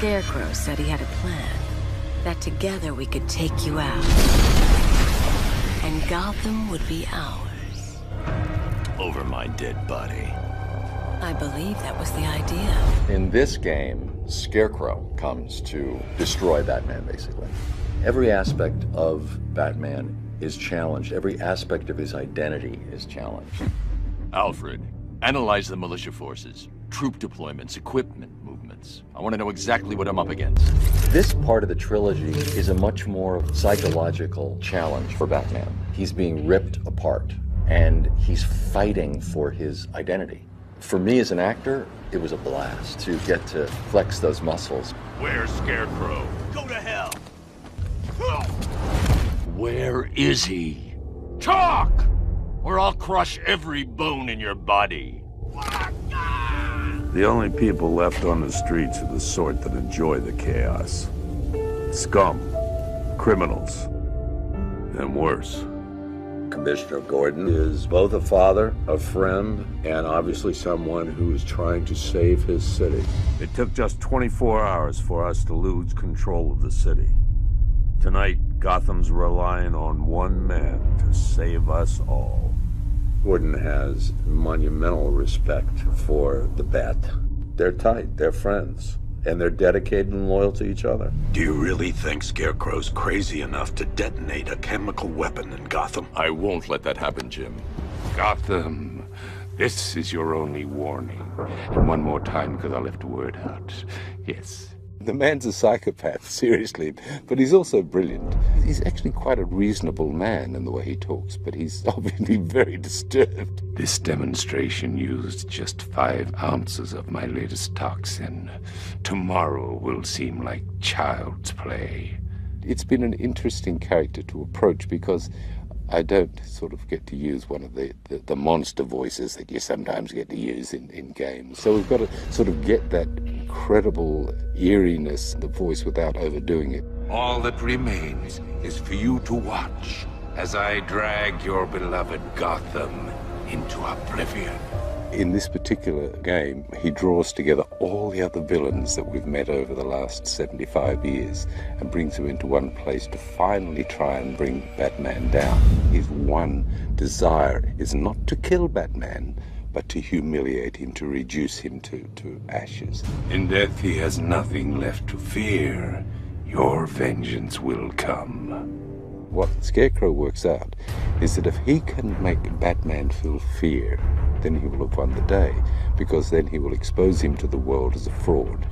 Scarecrow said he had a plan. That together we could take you out. And Gotham would be ours. Over my dead body. I believe that was the idea. In this game, Scarecrow comes to destroy Batman, basically. Every aspect of Batman is challenged. Every aspect of his identity is challenged. Alfred, analyze the militia forces, troop deployments, equipment movements. I want to know exactly what I'm up against. This part of the trilogy is a much more psychological challenge for Batman. He's being ripped apart, and he's fighting for his identity. For me as an actor, it was a blast to get to flex those muscles. Where's Scarecrow? Go to hell! Where is he? Talk! Or I'll crush every bone in your body. The only people left on the streets are the sort that enjoy the chaos. Scum, criminals, and worse. Commissioner Gordon is both a father, a friend, and obviously someone who is trying to save his city. It took just 24 hours for us to lose control of the city. Tonight, Gotham's relying on one man to save us all. Gordon has monumental respect for the Bat. They're tight, they're friends, and they're dedicated and loyal to each other. Do you really think Scarecrow's crazy enough to detonate a chemical weapon in Gotham? I won't let that happen, Jim. Gotham, this is your only warning. And one more time, because I left a word out. Yes. The man's a psychopath, seriously, but he's also brilliant. He's actually quite a reasonable man in the way he talks, but he's obviously very disturbed. This demonstration used just 5 ounces of my latest toxin. Tomorrow will seem like child's play. It's been an interesting character to approach because I don't sort of get to use one of the monster voices that you sometimes get to use in games. So we've got to sort of get that incredible eeriness in the voice without overdoing it. All that remains is for you to watch as I drag your beloved Gotham into oblivion. In this particular game, he draws together all the other villains that we've met over the last 75 years and brings them into one place to finally try and bring Batman down. His one desire is not to kill Batman, but to humiliate him, to reduce him to ashes. In death, he has nothing left to fear. Your vengeance will come. What Scarecrow works out is that if he can make Batman feel fear, then he will have won the day, because then he will expose him to the world as a fraud.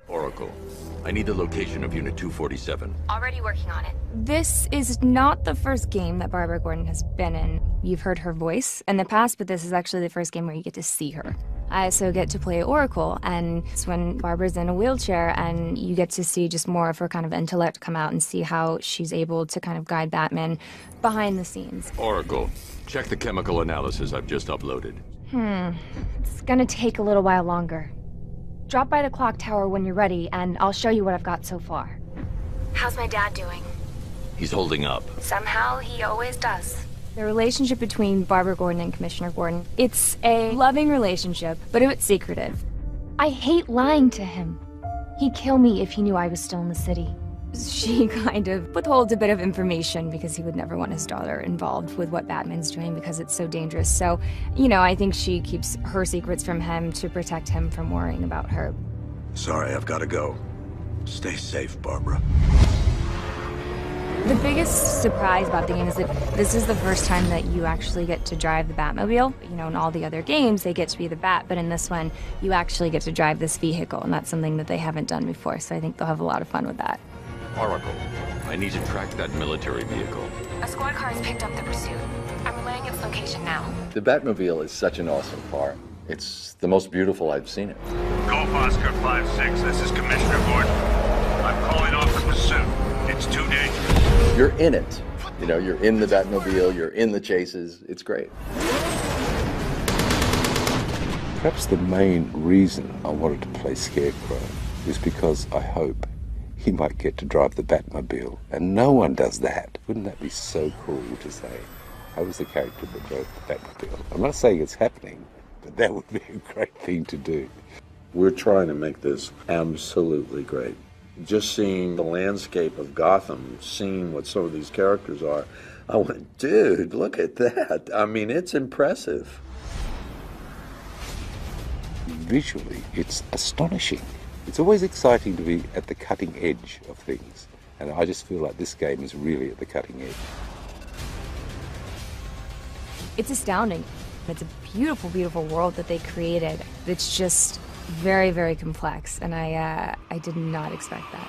Oracle, I need the location of Unit 247. Already working on it. This is not the first game that Barbara Gordon has been in. You've heard her voice in the past, but this is actually the first game where you get to see her. I also get to play Oracle, and it's when Barbara's in a wheelchair, and you get to see just more of her kind of intellect come out and see how she's able to kind of guide Batman behind the scenes. Oracle, check the chemical analysis I've just uploaded. It's gonna take a little while longer. Drop by the clock tower when you're ready, and I'll show you what I've got so far. How's my dad doing? He's holding up. Somehow, he always does. The relationship between Barbara Gordon and Commissioner Gordon, it's a loving relationship, but it's secretive. I hate lying to him. He'd kill me if he knew I was still in the city. She kind of withholds a bit of information because he would never want his daughter involved with what Batman's doing because it's so dangerous. So, you know, I think she keeps her secrets from him to protect him from worrying about her. Sorry, I've got to go. Stay safe, Barbara. The biggest surprise about the game is that this is the first time that you actually get to drive the Batmobile. You know, in all the other games, they get to be the Bat, but in this one, you actually get to drive this vehicle, and that's something that they haven't done before, so I think they'll have a lot of fun with that. Oracle, I need to track that military vehicle. A squad car has picked up the pursuit. I'm relaying its location now. The Batmobile is such an awesome car. It's the most beautiful I've seen it. Golf Oscar 5-6, this is Commissioner Gordon. I'm calling off the pursuit. It's too dangerous. You're in it. You know, you're in the Batmobile, you're in the chases. It's great. Perhaps the main reason I wanted to play Scarecrow is because I hope he might get to drive the Batmobile, and no one does that. Wouldn't that be so cool to say, I was the character that drove the Batmobile? I'm not saying it's happening, but that would be a great thing to do. We're trying to make this absolutely great. Just seeing the landscape of Gotham, seeing what some of these characters are, I went, dude, look at that. I mean, it's impressive. Visually, it's astonishing. It's always exciting to be at the cutting edge of things, and I just feel like this game is really at the cutting edge. It's astounding. It's a beautiful, beautiful world that they created. It's just very, very complex, and I did not expect that.